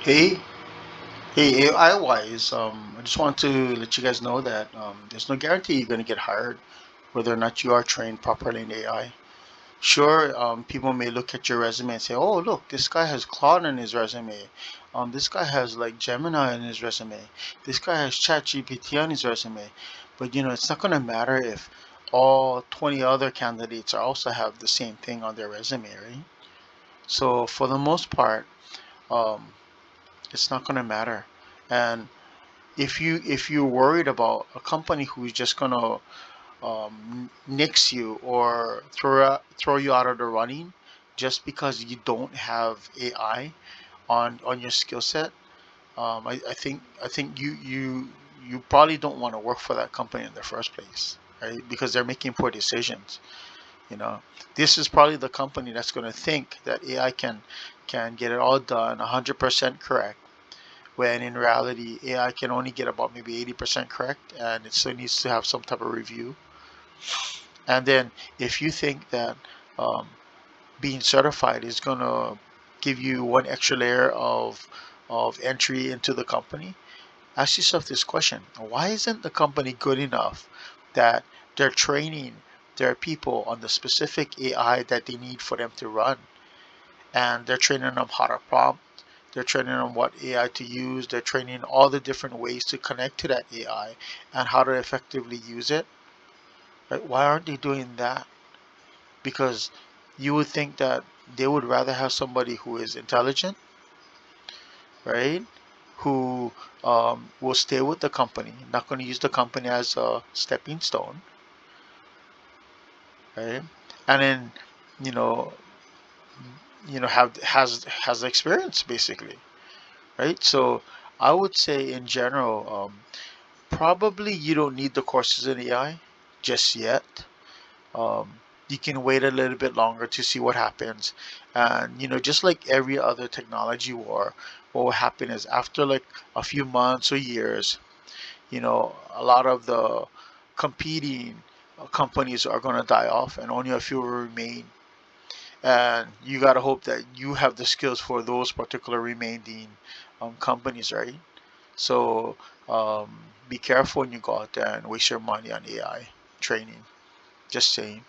Hey, hey, AI wise, I just want to let you guys know that there's no guarantee you're going to get hired whether or not you are trained properly in AI. Sure, people may look at your resume and say, "Oh, look, this guy has Claude in his resume. This guy has like Gemini in his resume. This guy has ChatGPT on his resume." But it's not going to matter if all 20 other candidates also have the same thing on their resume, right? So for the most part, um, it's not going to matter. And if you're worried about a company who's just gonna nix you or throw you out of the running just because you don't have AI on your skill set, I think you probably don't want to work for that company in the first place, right? Because they're making poor decisions. You know, this is probably the company that's going to think that AI can get it all done 100% correct when in reality AI can only get about maybe 80% correct and it still needs to have some type of review. And then if you think that um, being certified is going to give you one extra layer of entry into the company, ask yourself this question: why isn't the company good enough that they're training their people on the specific AI that they need for them to run? And they're training them how to prompt. They're training them what AI to use. They're training all the different ways to connect to that AI and how to effectively use it. Right? Why aren't they doing that? Because you would think that they would rather have somebody who is intelligent, right? Who will stay with the company, not going to use the company as a stepping stone, right? And then, you know, have has experience basically, right? So I would say in general, probably you don't need the courses in AI just yet. You can wait a little bit longer to see what happens, and just like every other technology war, what will happen is after like a few months or years, a lot of the competing companies are going to die off, and only a few will remain. And you got to hope that you have the skills for those particular remaining companies, right? So be careful when you go out there and waste your money on AI training. Just saying.